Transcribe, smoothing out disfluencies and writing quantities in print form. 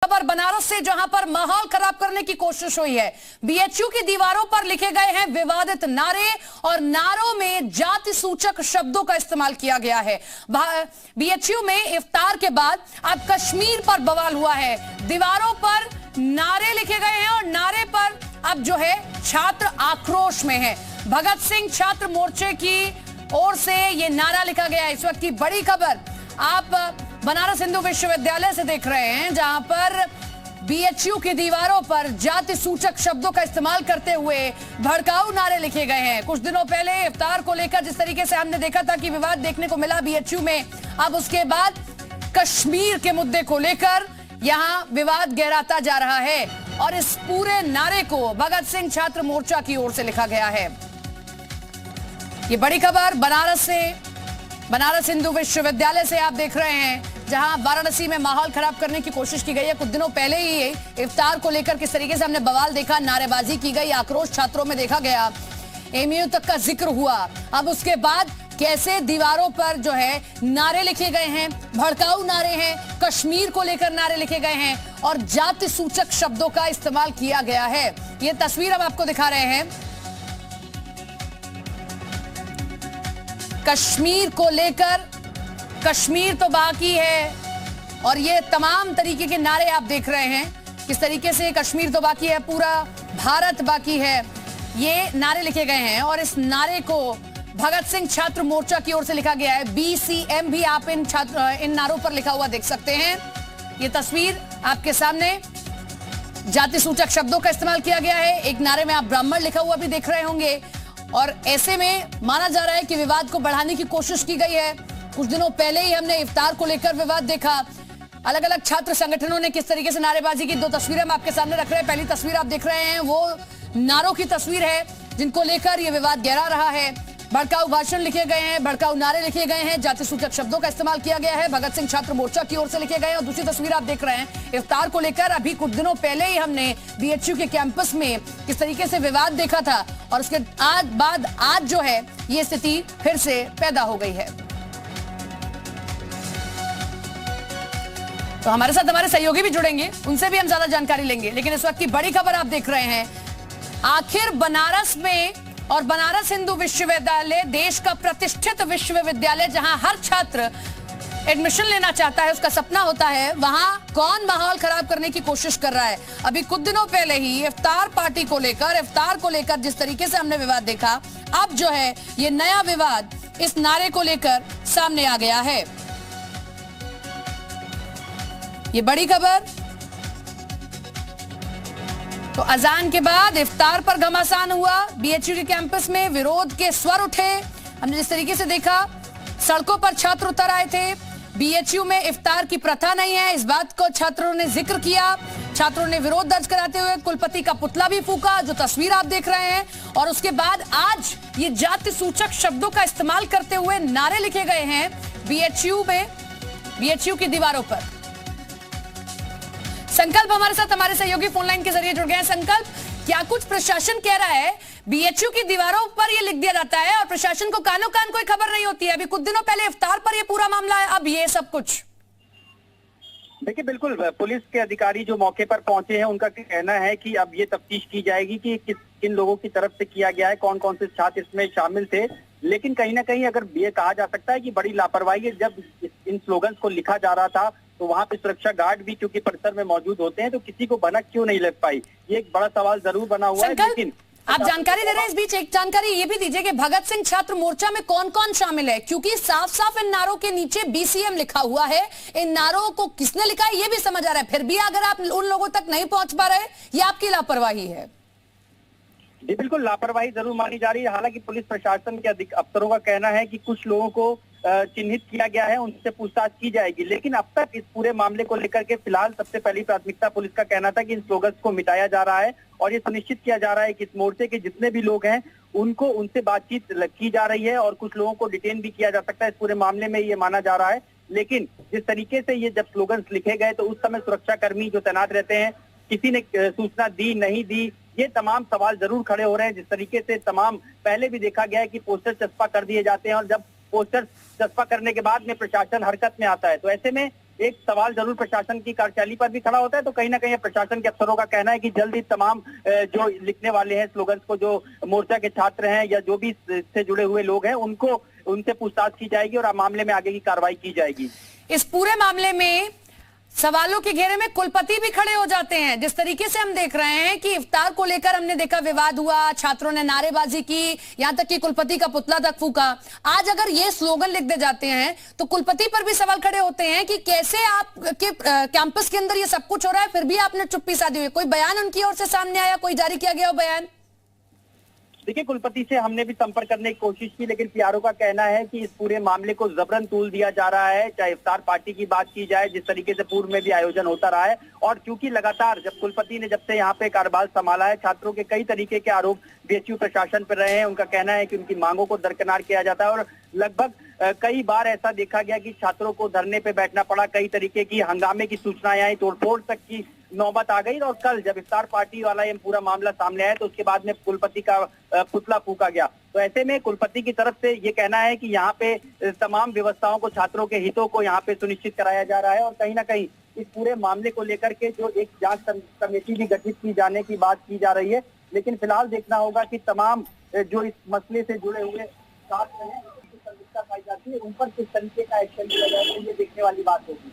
खबर बनारस से, जहां पर माहौल खराब करने की कोशिश हुई है। बीएचयू की दीवारों पर लिखे गए हैं विवादित नारे और नारों में जाति सूचक शब्दों का इस्तेमाल किया गया है। बीएचयू में इफ्तार के बाद अब कश्मीर पर बवाल हुआ है। दीवारों पर नारे लिखे गए हैं और नारे पर अब जो है छात्र आक्रोश में है। भगत सिंह छात्र मोर्चे की ओर से ये नारा लिखा गया है। इस वक्त की बड़ी खबर आप बनारस हिंदू विश्वविद्यालय से देख रहे हैं, जहां पर बीएचयू की दीवारों पर जाति सूचक शब्दों का इस्तेमाल करते हुए भड़काऊ नारे लिखे गए हैं। कुछ दिनों पहले इफ्तार को लेकर जिस तरीके से हमने देखा था कि विवाद देखने को मिला बीएचयू में, अब उसके बाद कश्मीर के मुद्दे को लेकर यहां विवाद गहराता जा रहा है और इस पूरे नारे को भगत सिंह छात्र मोर्चा की ओर से लिखा गया है। ये बड़ी खबर बनारस से, बनारस हिंदू विश्वविद्यालय से आप देख रहे हैं, जहां वाराणसी में माहौल खराब करने की कोशिश की गई है। कुछ दिनों पहले ही इफ्तार को लेकर किस तरीके से हमने बवाल देखा, नारेबाजी की गई, आक्रोश छात्रों में देखा गया, एमयू तक का जिक्र हुआ। अब उसके बाद कैसे दीवारों पर जो है नारे लिखे गए हैं, भड़काऊ नारे हैं, कश्मीर को लेकर नारे लिखे गए हैं और जाति सूचक शब्दों का इस्तेमाल किया गया है। ये तस्वीर हम आपको दिखा रहे हैं। कश्मीर को लेकर, कश्मीर तो बाकी है, और ये तमाम तरीके के नारे आप देख रहे हैं किस तरीके से कश्मीर तो बाकी है, पूरा भारत बाकी है, ये नारे लिखे गए हैं। और इस नारे को भगत सिंह छात्र मोर्चा की ओर से लिखा गया है। बीसीएम भी आप इन नारों पर लिखा हुआ देख सकते हैं। ये तस्वीर आपके सामने, जाति सूचक शब्दों का इस्तेमाल किया गया है। एक नारे में आप ब्राह्मण लिखा हुआ भी देख रहे होंगे और ऐसे में माना जा रहा है कि विवाद को बढ़ाने की कोशिश की गई है। कुछ दिनों पहले ही हमने इफ्तार को लेकर विवाद देखा। अलग अलग छात्र संगठनों ने किस तरीके से नारेबाजी की, दो तस्वीरें हम आपके सामने रख रहे हैं। पहली तस्वीर आप देख रहे हैं वो नारों की तस्वीर है जिनको लेकर यह विवाद गहरा रहा है। भड़काऊ भाषण लिखे गए हैं, भड़काऊ नारे लिखे गए हैं, जाति सूचक शब्दों का इस्तेमाल किया गया है, भगत सिंह छात्र मोर्चा की ओर से लिखे गए हैं। और दूसरी तस्वीर आप देख रहे हैं इफ्तार को लेकर, अभी कुछ दिनों पहले ही हमने बीएचयू के कैंपस में किस तरीके से विवाद देखा था और उसके बाद आज जो है ये स्थिति फिर से पैदा हो गई है। तो हमारे साथ हमारे सहयोगी भी जुड़ेंगे, उनसे भी हम ज्यादा जानकारी लेंगे, लेकिन इस वक्त की बड़ी खबर आप देख रहे हैं। आखिर बनारस में, और बनारस हिंदू विश्वविद्यालय देश का प्रतिष्ठित विश्वविद्यालय जहां हर छात्र एडमिशन लेना चाहता है, उसका सपना होता है, वहां कौन माहौल खराब करने की कोशिश कर रहा है। अभी कुछ दिनों पहले ही इफ्तार पार्टी को लेकर, इफ्तार को लेकर जिस तरीके से हमने विवाद देखा, अब जो है ये नया विवाद इस नारे को लेकर सामने आ गया है। ये बड़ी खबर। तो अजान के बाद इफ्तार पर घमासान हुआ बीएचयू के कैंपस में, विरोध के स्वर उठे। हमने जिस तरीके से देखा सड़कों पर छात्र उतर आए थे। बीएचयू में इफ्तार की प्रथा नहीं है, इस बात को छात्रों ने जिक्र किया। छात्रों ने विरोध दर्ज कराते हुए कुलपति का पुतला भी फूका, जो तस्वीर आप देख रहे हैं। और उसके बाद आज ये जाति सूचक शब्दों का इस्तेमाल करते हुए नारे लिखे गए हैं बीएचयू में, बीएचयू की दीवारों पर। संकल्प हमारे साथ हमारे सहयोगी फोन लाइन के जरिए जुड़ गए हैं। संकल्प, क्या कुछ प्रशासन कह रहा है बीएचयू की दीवारों पर यह लिख दिया जाता है और प्रशासन को कानो कान कोई खबर नहीं होती है? अभी कुछ दिनों पहले इफ्तार पर यह पूरा मामला है, अब ये सब कुछ। देखिए, बिल्कुल पुलिस के अधिकारी जो मौके पर पहुंचे हैं उनका कहना है कि अब ये तफ्तीश की जाएगी कि किन लोगों की तरफ से किया गया है, कौन कौन से छात्र इसमें शामिल थे। लेकिन कहीं ना कहीं अगर ये कहा जा सकता है कि बड़ी लापरवाही है, जब इन स्लोगन्स को लिखा जा रहा था तो वहां पे सुरक्षा गार्ड भी क्योंकि परिसर में मौजूद होते हैं, तो किसी को भनक क्यों नहीं लग पाई, ये एक बड़ा सवाल जरूर बना हुआ है। लेकिन आप जानकारी दे रहे हैं, इस बीच एक जानकारी ये भी दीजिए कि भगत सिंह छात्र मोर्चा में कौन कौन शामिल है, क्योंकि साफ साफ इन नारों के नीचे बीसीएम लिखा हुआ है। इन नारों को किसने लिखा है ये भी समझ आ रहा है, फिर भी अगर आप उन लोगों तक नहीं पहुंच पा रहे, ये आपकी लापरवाही है। जी बिल्कुल, लापरवाही जरूर मानी जा रही है। हालांकि पुलिस प्रशासन के अफसरों का कहना है कि कुछ लोगों को चिन्हित किया गया है, उनसे पूछताछ की जाएगी। लेकिन अब तक इस पूरे मामले को लेकर के फिलहाल सबसे पहली प्राथमिकता पुलिस का कहना था कि इन स्लोगन्स को मिटाया जा रहा है और ये सुनिश्चित किया जा रहा है कि इस मोर्चे के जितने भी लोग हैं उनसे बातचीत की जा रही है और कुछ लोगों को डिटेन भी किया जा सकता है इस पूरे मामले में, ये माना जा रहा है। लेकिन जिस तरीके से ये जब स्लोगन्स लिखे गए तो उस समय सुरक्षा कर्मी जो तैनात रहते हैं, किसी ने सूचना दी नहीं दी, ये तमाम सवाल जरूर खड़े हो रहे हैं। जिस तरीके से तमाम पहले भी देखा गया है कि पोस्टर चस्पा कर दिए जाते हैं और जब पोस्टर चस्पा करने के बाद में प्रशासन हरकत में आता है, तो ऐसे में एक सवाल जरूर प्रशासन की कार्यशैली पर भी खड़ा होता है। तो कहीं ना कहीं प्रशासन के अफसरों का कहना है कि जल्द ही तमाम जो लिखने वाले हैं स्लोगन्स को, जो मोर्चा के छात्र हैं या जो भी इससे जुड़े हुए लोग हैं, उनको उनसे पूछताछ की जाएगी और मामले में आगे की कार्रवाई की जाएगी। इस पूरे मामले में सवालों के घेरे में कुलपति भी खड़े हो जाते हैं। जिस तरीके से हम देख रहे हैं कि इफ्तार को लेकर हमने देखा विवाद हुआ, छात्रों ने नारेबाजी की, यहां तक कि कुलपति का पुतला तक फूका। आज अगर ये स्लोगन लिख दे जाते हैं तो कुलपति पर भी सवाल खड़े होते हैं कि कैसे आपके कैंपस के अंदर ये सब कुछ हो रहा है, फिर भी आपने चुप्पी साधी हुई। कोई बयान उनकी ओर से सामने आया, कोई जारी किया गया हो बयान? देखिए, कुलपति से हमने भी संपर्क करने की कोशिश की, लेकिन पीआरओ का कहना है कि इस पूरे मामले को जबरन तूल दिया जा रहा है। चाहे इफ्तार पार्टी की बात की जाए, जिस तरीके से पूर्व में भी आयोजन होता रहा है, और चूंकि लगातार जब कुलपति ने जब से यहाँ पे कार्यभार संभाला है, छात्रों के कई तरीके के आरोप बीएचयू प्रशासन पर रहे हैं। उनका कहना है कि उनकी मांगों को दरकिनार किया जाता है और लगभग कई बार ऐसा देखा गया कि छात्रों को धरने पे बैठना पड़ा, कई तरीके की हंगामे की सूचनाएं आई, तोड़फोड़ तक की नौबत आ गई। और कल जब इफ्तार पार्टी वाला ये पूरा मामला सामने आया तो उसके बाद में कुलपति का पुतला फूका गया। तो ऐसे में कुलपति की तरफ से ये कहना है कि यहाँ पे तमाम व्यवस्थाओं को, छात्रों के हितों को यहाँ पे सुनिश्चित कराया जा रहा है और कहीं ना कहीं इस पूरे मामले को लेकर के जो एक जांच कमेटी भी गठित की जाने की बात की जा रही है। लेकिन फिलहाल देखना होगा कि तमाम जो इस मसले से जुड़े हुए छात्र हैं, उनकी पाई जाती है, उन पर किस तरीके का एक्शन लिया जाए, ये देखने वाली बात होगी।